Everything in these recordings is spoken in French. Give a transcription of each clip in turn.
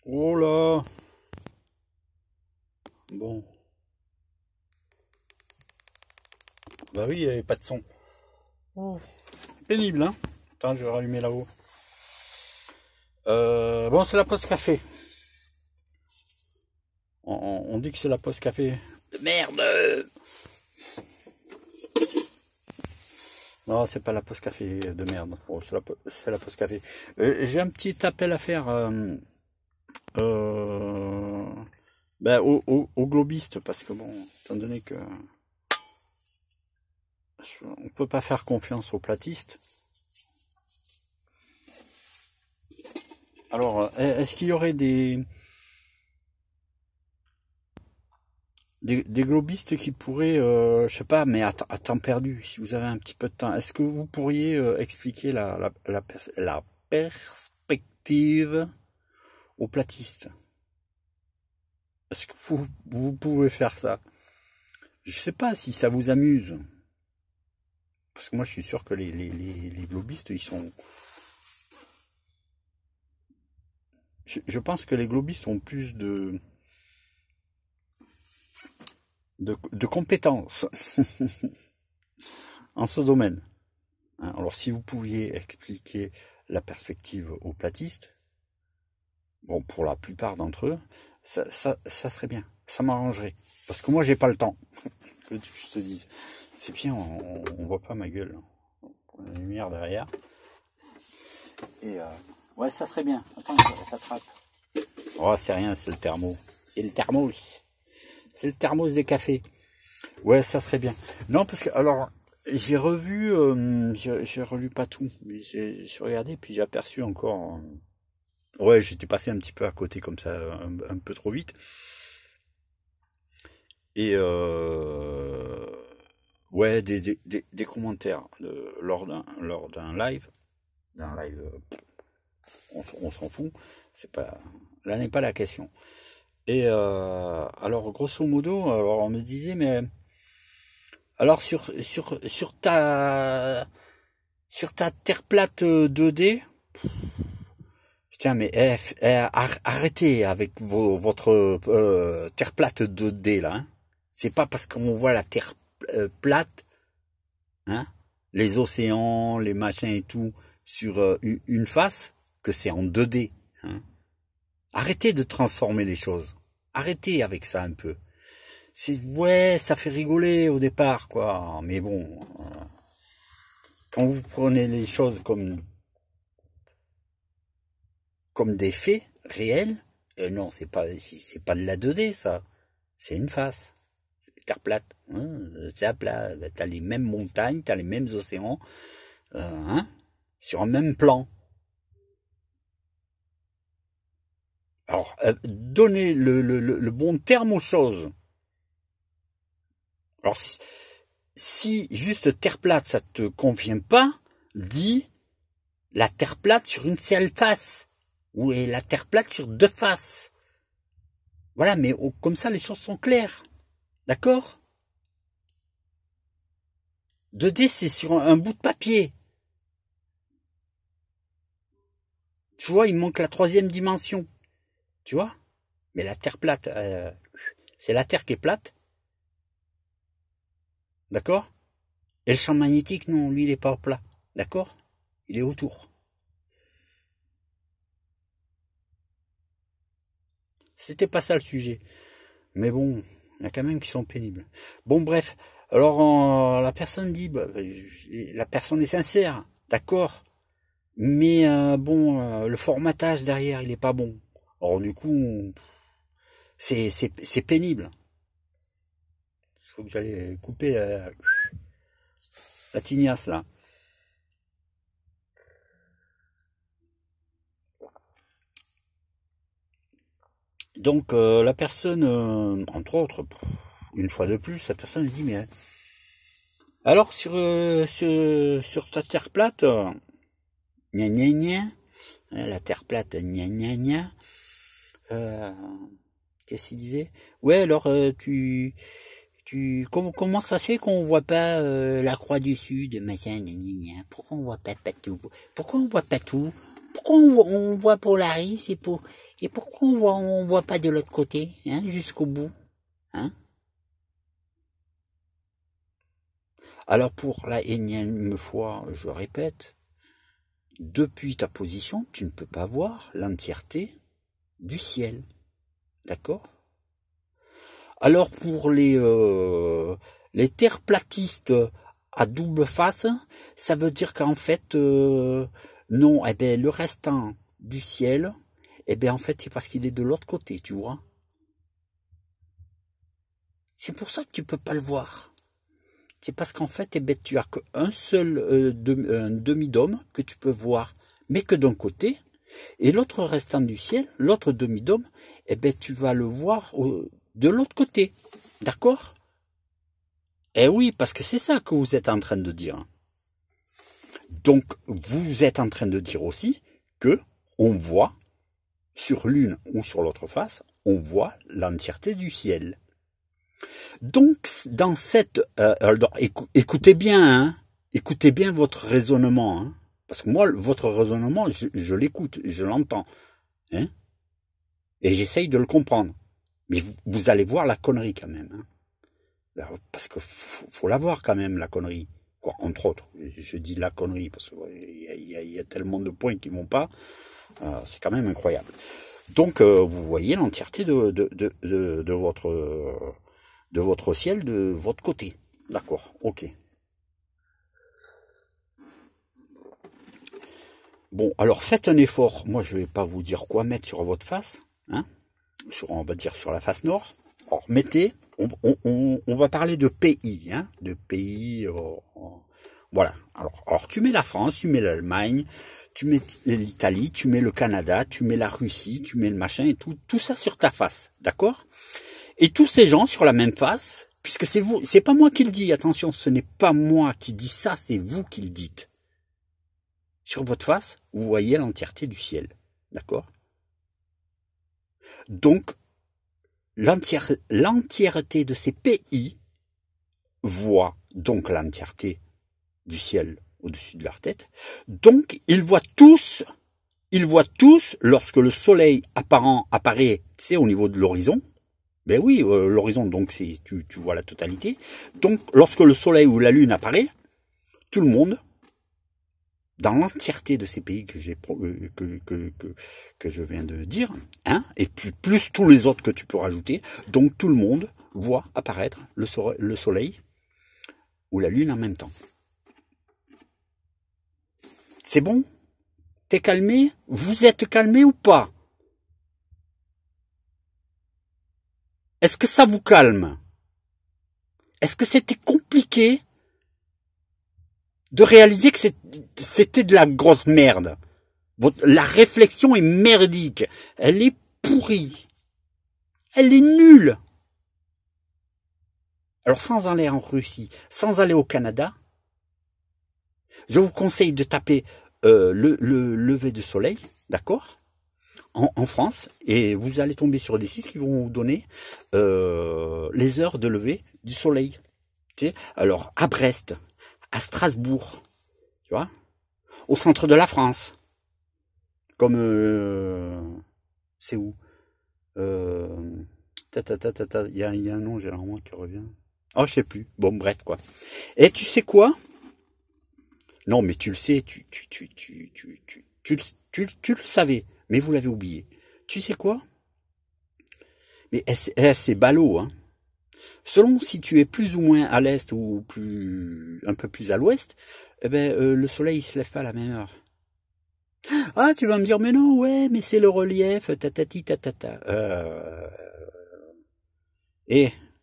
Oh là. Bon. Bah oui, il n'y avait pas de son. Oh. Pénible, hein. Attends, je vais rallumer là-haut. Bon, c'est la pause café. On dit que c'est la pause café. De merde. Non, c'est pas la pause café de merde. Bon, c'est la pause café. J'ai un petit appel à faire ben, aux globistes, parce que bon, étant donné que on peut pas faire confiance aux platistes. Alors, est-ce qu'il y aurait des globistes qui pourraient, je sais pas, mais à temps perdu, si vous avez un petit peu de temps, est-ce que vous pourriez expliquer la perspective aux platistes? Est-ce que vous pouvez faire ça? Je sais pas si ça vous amuse. Parce que moi, je suis sûr que les globistes, ils sont... Je pense que les globistes ont plus de compétences en ce domaine. Alors, si vous pouviez expliquer la perspective aux platistes, bon, pour la plupart d'entre eux, ça serait bien. Ça m'arrangerait. Parce que moi, j'ai pas le temps. Que je te dise. C'est bien, on voit pas ma gueule. On a la lumière derrière. Et ouais, ça serait bien. Attends, ça s'attrape. Oh, c'est rien, c'est le thermo. C'est le thermos. C'est le thermos des cafés. Ouais, ça serait bien. Non, parce que, alors, j'ai revu, j'ai relu pas tout, mais j'ai regardé, puis j'ai aperçu encore... ouais, j'étais passé un petit peu à côté comme ça, un peu trop vite. Et ouais, des commentaires lors d'un live. D'un live, on s'en fout. C'est pas, là n'est pas la question. Et alors, grosso modo, alors on me disait, mais alors sur ta terre plate 2D, tiens, mais arrêtez avec votre terre plate 2D là. Hein. C'est pas parce qu'on voit la terre plate, hein, les océans, les machins et tout sur une face, que c'est en 2D. Hein. Arrêtez de transformer les choses. Arrêtez avec ça un peu. Ouais, ça fait rigoler au départ, quoi. Mais bon, quand vous prenez les choses comme des faits réels, non, c'est pas de la 2D, ça. C'est une face. Terre plate. Hein, c'est plat. T'as les mêmes montagnes, t'as les mêmes océans, hein, sur un même plan. Alors, donnez le bon terme aux choses. Alors, si juste terre plate, ça te convient pas, dis la terre plate sur une seule face. Ou la terre plate sur deux faces. Voilà, mais comme ça, les choses sont claires. D'accord? 2D, c'est sur un bout de papier. Tu vois, il manque la troisième dimension. Tu vois? Mais la Terre plate, c'est la Terre qui est plate. D'accord? Et le champ magnétique, non, lui, il est pas plat. D'accord? Il est autour. C'était pas ça le sujet. Mais bon, il y a quand même qui sont pénibles. Bon, bref. Alors, la personne dit, bah, la personne est sincère. D'accord? Mais bon, le formatage derrière, il est pas bon. Alors du coup, c'est pénible. Il faut que j'aille couper la tignasse là. Donc la personne, entre autres, une fois de plus, la personne dit mais alors sur ta terre plate, gna gna gna, la terre plate, gna gna gna. Qu'est-ce qu'il disait? Ouais, alors comment ça se fait qu'on voit pas la croix du Sud, machin, gna gna gna. Pourquoi on voit pas tout? Pourquoi on voit pas tout? Pourquoi on voit Polaris Et pourquoi on voit pas de l'autre côté, hein, jusqu'au bout, hein? Alors pour la énième fois, je répète, depuis ta position, tu ne peux pas voir l'entièreté du ciel. D'accord? Alors pour les terraplatistes à double face, ça veut dire qu'en fait, non, eh ben le restant du ciel, eh ben en fait c'est parce qu'il est de l'autre côté, tu vois. C'est pour ça que tu peux pas le voir. C'est parce qu'en fait, eh ben, tu as qu'un seul un demi-dôme que tu peux voir, mais que d'un côté, et l'autre restant du ciel, l'autre demi-dôme, eh ben tu vas le voir de l'autre côté. D'accord? Eh oui, parce que c'est ça que vous êtes en train de dire. Donc, vous êtes en train de dire aussi que on voit, sur l'une ou sur l'autre face, on voit l'entièreté du ciel. Donc, dans cette... alors, écoutez bien, hein, écoutez bien votre raisonnement, hein, parce que moi, votre raisonnement, je l'écoute, je l'entends, hein, et j'essaye de le comprendre. Mais vous allez voir la connerie quand même, hein. Alors, parce que faut la voir quand même, la connerie. Quoi, entre autres, je dis la connerie, parce qu'il y a tellement de points qui vont pas, c'est quand même incroyable. Donc, vous voyez l'entièreté de votre ciel, de votre côté. D'accord, ok. Bon, alors faites un effort. Moi, je vais pas vous dire quoi mettre sur votre face, hein, on va dire sur la face nord. Alors, mettez, on va parler de pays, hein, de pays, voilà. Alors, tu mets la France, tu mets l'Allemagne, tu mets l'Italie, tu mets le Canada, tu mets la Russie, tu mets le machin et tout ça sur ta face, d'accord? Et tous ces gens sur la même face, puisque c'est vous, c'est pas moi qui le dis, attention, ce n'est pas moi qui dis ça, c'est vous qui le dites. Sur votre face, vous voyez l'entièreté du ciel, d'accord? Donc, l'entièreté de ces pays voit donc l'entièreté du ciel au-dessus de leur tête. Donc, ils voient tous, lorsque le soleil apparent apparaît, tu sais, au niveau de l'horizon. Ben oui, l'horizon, donc tu vois la totalité. Donc, lorsque le soleil ou la lune apparaît, tout le monde, dans l'entièreté de ces pays que je viens de dire, hein, et plus tous les autres que tu peux rajouter, donc tout le monde voit apparaître le soleil ou la lune en même temps. C'est bon? T'es calmé? Vous êtes calmé ou pas? Est-ce que ça vous calme? Est-ce que c'était compliqué de réaliser que c'était de la grosse merde? La réflexion est merdique. Elle est pourrie. Elle est nulle. Alors sans aller en Russie, sans aller au Canada, je vous conseille de taper le lever du soleil, d'accord, en France, et vous allez tomber sur des sites qui vont vous donner les heures de lever du soleil. Tu sais, alors à Brest, à Strasbourg, tu vois, au centre de la France, comme c'est où, il y a un nom généralement qui revient. Oh, je sais plus. Bon, bref, quoi. Et tu sais quoi? Non, mais tu le sais, tu le savais, mais vous l'avez oublié. Tu sais quoi? Mais c'est ballot, hein. Selon si tu es plus ou moins à l'est ou un peu plus à l'ouest, eh ben, le soleil il se lève pas à la même heure. Ah, tu vas me dire, mais non, ouais, mais c'est le relief, tatati tatata.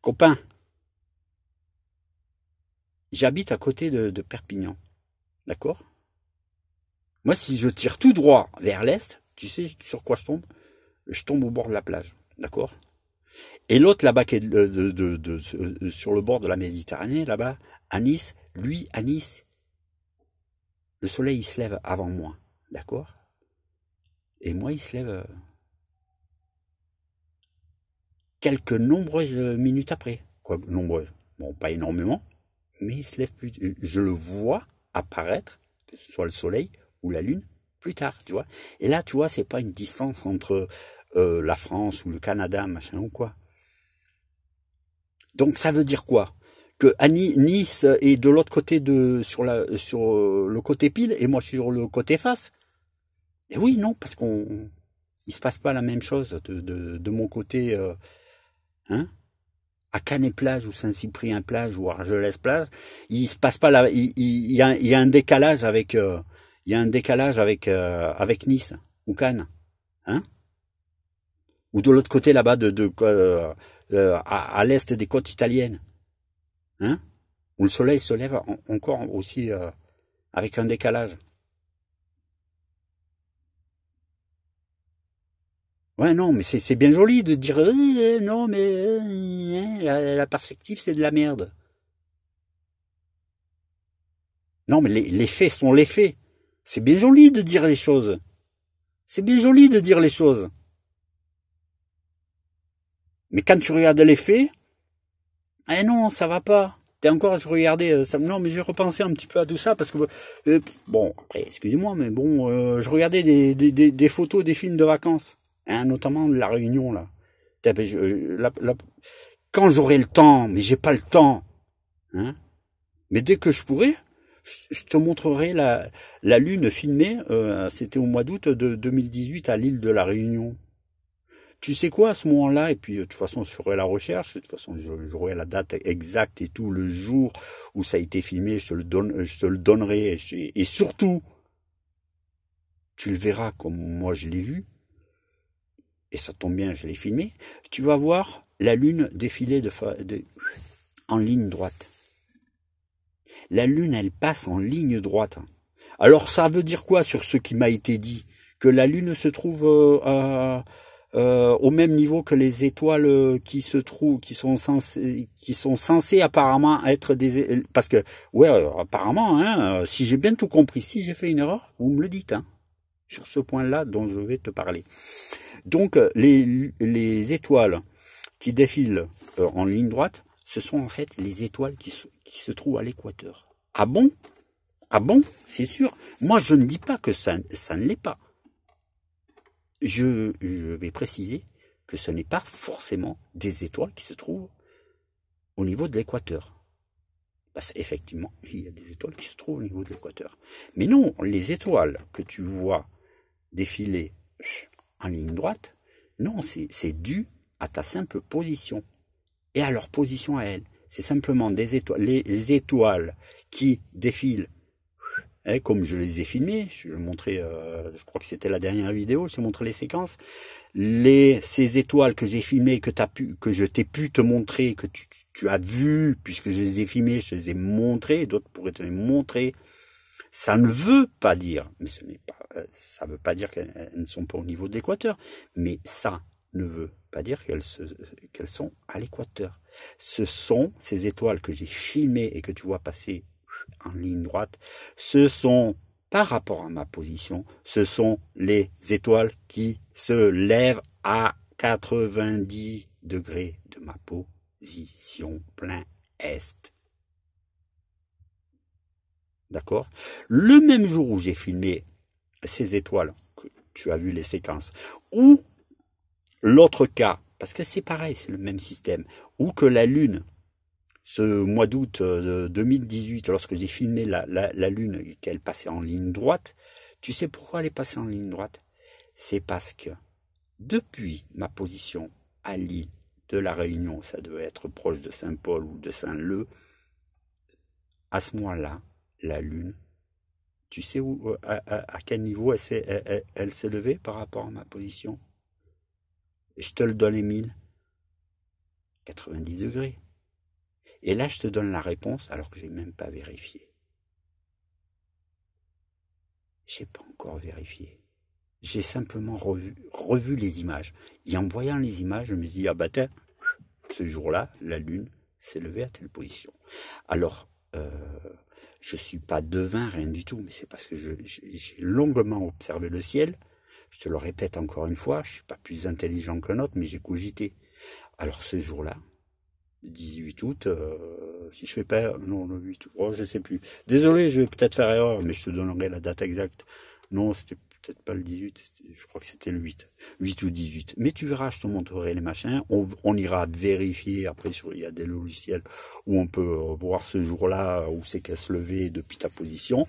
Copain, j'habite à côté de Perpignan, d'accord? Moi, si je tire tout droit vers l'est, tu sais sur quoi je tombe? Je tombe au bord de la plage, d'accord? Et l'autre là-bas qui est sur le bord de la Méditerranée, là-bas, à Nice, lui, à Nice, le soleil il se lève avant moi, d'accord? Et moi, il se lève quelques nombreuses minutes après. Quoi, nombreuses? Bon, pas énormément, mais il se lève plus. Je le vois apparaître, que ce soit le soleil ou la lune, plus tard, tu vois. Et là, tu vois, c'est pas une distance entre la France ou le Canada, machin ou quoi. Donc ça veut dire quoi? Que Nice est de l'autre côté sur le côté pile et moi je suis sur le côté face. Et oui, non, parce il se passe pas la même chose de mon côté, hein? À Canet-Plage ou Saint-Cyprien-Plage ou Argelès-Plage, il se passe pas il y a un décalage avec, avec Nice ou Cannes, hein? Ou de l'autre côté là-bas à l'est des côtes italiennes, hein? Où le soleil se lève encore aussi avec un décalage. Ouais, non, mais c'est bien joli de dire non, mais la perspective c'est de la merde. Non, mais les faits sont les faits. C'est bien joli de dire les choses. C'est bien joli de dire les choses. Mais quand tu regardes les faits, eh non, ça va pas. Je regardais, non, mais j'ai repensé un petit peu à tout ça parce que, bon, après, excusez-moi, mais bon, je regardais des photos des films de vacances, hein, notamment de La Réunion, là. Quand j'aurai le temps, mais j'ai pas le temps, hein, mais dès que je pourrai, je te montrerai la lune filmée, c'était au mois d'août de 2018 à l'île de La Réunion. Tu sais quoi, à ce moment-là, et puis de toute façon je ferai la recherche, de toute façon j'aurai la date exacte et tout, le jour où ça a été filmé, je te le donnerai, et surtout, tu le verras comme moi je l'ai vu, et ça tombe bien, je l'ai filmé, tu vas voir la lune défiler en ligne droite. La lune, elle passe en ligne droite. Alors ça veut dire quoi sur ce qui m'a été dit? Que la lune se trouve au même niveau que les étoiles qui sont censées apparemment être parce que ouais, apparemment, hein, si j'ai bien tout compris, si j'ai fait une erreur, vous me le dites, hein, sur ce point-là dont je vais te parler. Donc les étoiles qui défilent en ligne droite, ce sont en fait les étoiles qui se trouvent à l'équateur. Ah bon? Ah bon? C'est sûr. Moi, je ne dis pas que ça ne l'est pas. Je vais préciser que ce n'est pas forcément des étoiles qui se trouvent au niveau de l'équateur. Parce qu'effectivement, il y a des étoiles qui se trouvent au niveau de l'équateur. Mais non, les étoiles que tu vois défiler en ligne droite, non, c'est dû à ta simple position et à leur position à elles. C'est simplement des étoiles, les étoiles qui défilent, hein, comme je les ai filmées, je l'ai montré, je crois que c'était la dernière vidéo, j'ai montré les séquences, ces étoiles que j'ai filmées, que je t'ai pu te montrer, que tu as vu, puisque je les ai filmées, je les ai montrées, d'autres pourraient te les montrer. Ça ne veut pas dire, mais ça veut pas dire qu'elles ne sont pas au niveau de l'équateur, mais ça ne veut pas dire qu'elles sont à l'équateur. Ce sont ces étoiles que j'ai filmées et que tu vois passer en ligne droite, ce sont, par rapport à ma position, ce sont les étoiles qui se lèvent à 90 degrés de ma position plein est. D'accord? Le même jour où j'ai filmé ces étoiles, que tu as vu les séquences, ou l'autre cas, parce que c'est pareil, c'est le même système, ou que la Lune, ce mois d'août 2018, lorsque j'ai filmé la Lune et qu'elle passait en ligne droite, tu sais pourquoi elle est passée en ligne droite? C'est parce que depuis ma position à l'île de la Réunion, ça devait être proche de Saint-Paul ou de Saint-Leu, à ce moment-là, la Lune, tu sais à quel niveau elle s'est levée par rapport à ma position? Je te le donne, Émile. 90 degrés. Et là, je te donne la réponse alors que j'ai même pas vérifié. J'ai pas encore vérifié. J'ai simplement revu les images. Et en voyant les images, je me suis dit, ah bah tiens, ce jour-là, la Lune s'est levée à telle position. Alors, je suis pas devin, rien du tout, mais c'est parce que j'ai longuement observé le ciel. Je te le répète encore une fois, je suis pas plus intelligent qu'un autre, mais j'ai cogité. Alors ce jour-là, le 18 août, si je fais pas, non, le 8 août, oh, je sais plus. Désolé, je vais peut-être faire erreur, mais je te donnerai la date exacte. Non, c'était peut-être pas le 18, je crois que c'était le 8 ou 18. Mais tu verras, je te montrerai les machins. On ira vérifier après il y a des logiciels où on peut voir ce jour-là où c'est qu'elle se levait depuis ta position.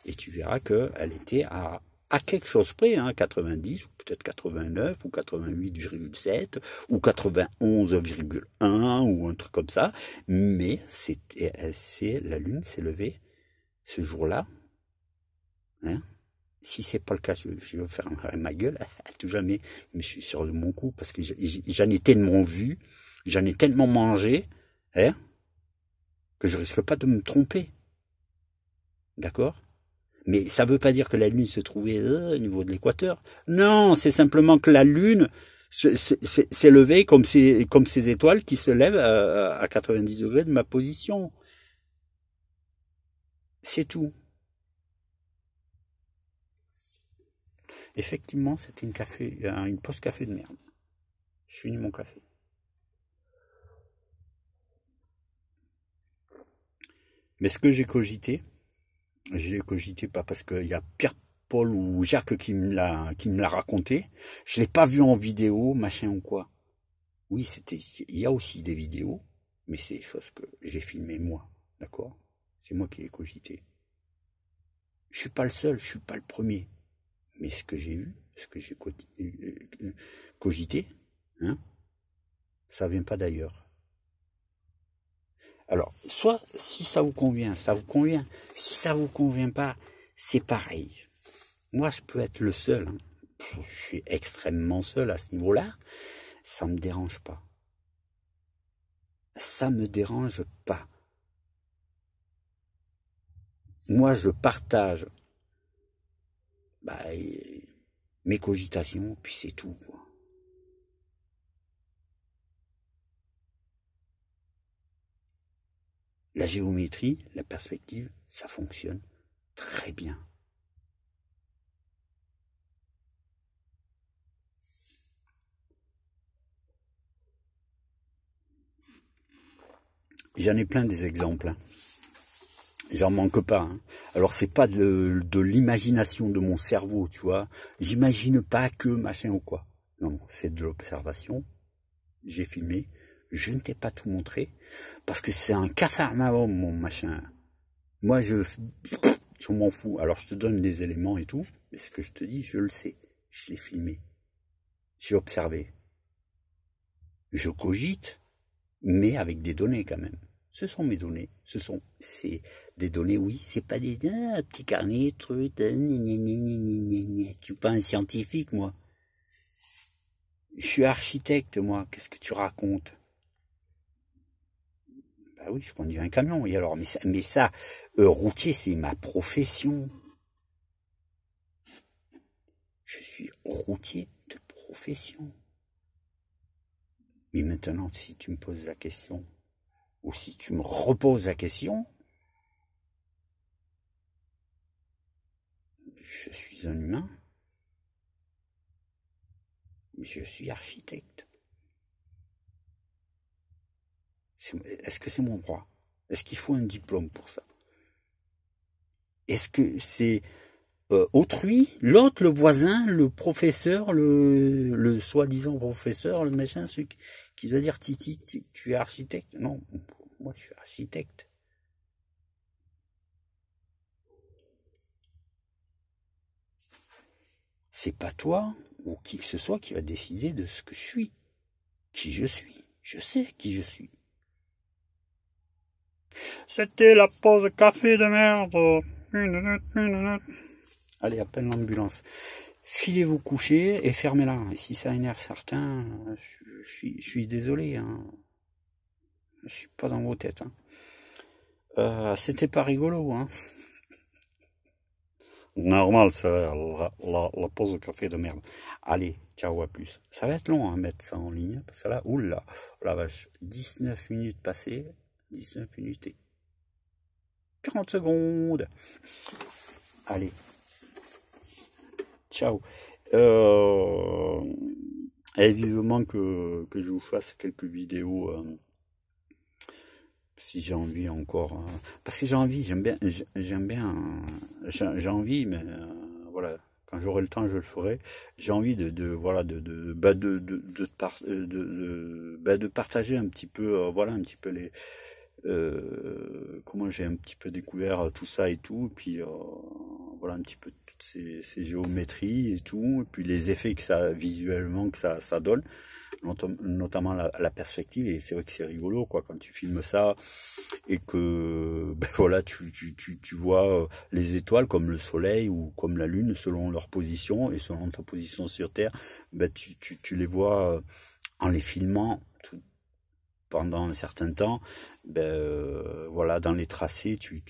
Et tu verras qu'elle était à quelque chose près, hein, 90 ou peut-être 89 ou 88,7 ou 91,1 ou un truc comme ça. Mais la Lune s'est levée ce jour-là. Hein, si c'est pas le cas, je vais faire ma gueule à tout jamais, mais je suis sûr de mon coup parce que j'en ai tellement vu, j'en ai tellement mangé, hein, que je risque pas de me tromper. D'accord? Mais ça veut pas dire que la Lune se trouvait au niveau de l'équateur. Non, c'est simplement que la Lune s'est levée comme ces étoiles qui se lèvent à 90 degrés de ma position. C'est tout. Effectivement, c'était une pause café de merde. Je finis mon café. Mais ce que j'ai cogité pas parce qu'il y a Pierre-Paul ou Jacques qui me l'a raconté. Je l'ai pas vu en vidéo, machin ou quoi. Oui, il y a aussi des vidéos, mais c'est des choses que j'ai filmées moi, d'accord? C'est moi qui ai cogité. Je suis pas le seul, je suis pas le premier. Mais ce que j'ai vu, ce que j'ai cogité, hein, ça vient pas d'ailleurs. Alors, soit si ça vous convient, ça vous convient. Si ça vous convient pas, c'est pareil. Moi, je peux être le seul. Hein. Je suis extrêmement seul à ce niveau-là. Ça me dérange pas. Ça me dérange pas. Moi, je partage mes cogitations, puis c'est tout, quoi. La géométrie, la perspective, ça fonctionne très bien. J'en ai plein des exemples. Hein. J'en manque pas. Hein. Alors c'est pas de l'imagination de mon cerveau, tu vois. J'imagine pas que machin ou quoi. Non, c'est de l'observation. J'ai filmé. Je ne t'ai pas tout montré parce que c'est un capharnaüm mon machin. Moi je m'en fous. Alors je te donne des éléments et tout, mais ce que je te dis, je le sais. Je l'ai filmé. J'ai observé. Je cogite, mais avec des données quand même. Ce sont mes données. C'est des données, oui. C'est pas des petits carnets, trucs. Je suis pas un scientifique, moi. Je suis architecte, moi. Qu'est-ce que tu racontes? Bah oui, je conduis un camion. Et alors, mais ça, routier, c'est ma profession. Je suis routier de profession. Mais maintenant, si tu me poses la question, ou si tu me reposes la question, je suis un humain, mais je suis architecte. Est-ce que c'est mon droit? Est-ce qu'il faut un diplôme pour ça? Est-ce que c'est autrui, l'autre, le voisin, le professeur, le soi-disant professeur, le machin, celui qui doit dire Titi, tu es architecte? Non, moi je suis architecte. C'est pas toi ou qui que ce soit qui va décider de ce que je suis. Qui je suis. Je sais qui je suis. C'était la pause café de merde. Allez, appelle l'ambulance. Filez vous coucher et fermez-la. Et si ça énerve certains, je suis désolé. Hein. Je suis pas dans vos têtes. Hein. C'était pas rigolo. Hein. Normal, c'est la pause café de merde. Allez, ciao, à plus. Ça va être long à mettre ça en ligne, parce que là, oula, la vache, 19 minutes passées, 19 minutes et 40 secondes. Allez, ciao. Et vivement que je vous fasse quelques vidéos, si j'ai envie encore, parce que j'ai envie, j'ai envie, mais voilà, quand j'aurai le temps, je le ferai. J'ai envie voilà, de partager un petit peu, voilà, un petit peu comment j'ai un petit peu découvert tout ça et tout, et puis voilà un petit peu toutes ces géométries et tout, et puis les effets que ça visuellement que ça donne, notamment la perspective. Et c'est vrai que c'est rigolo quoi quand tu filmes ça et que ben voilà tu vois les étoiles comme le soleil ou comme la lune selon leur position et selon ta position sur Terre, ben tu les vois en les filmant pendant un certain temps, ben voilà, dans les tracés, tu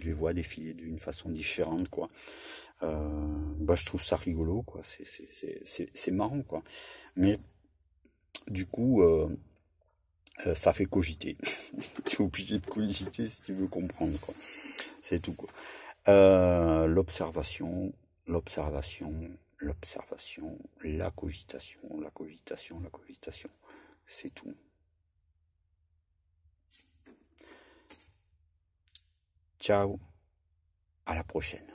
les vois défiler d'une façon différente, quoi. Bah, je trouve ça rigolo, quoi. C'est marrant, quoi. Mais du coup, ça fait cogiter. Tu es obligé de cogiter si tu veux comprendre, quoi. C'est tout, quoi. L'observation, la cogitation. C'est tout. Ciao, à la prochaine.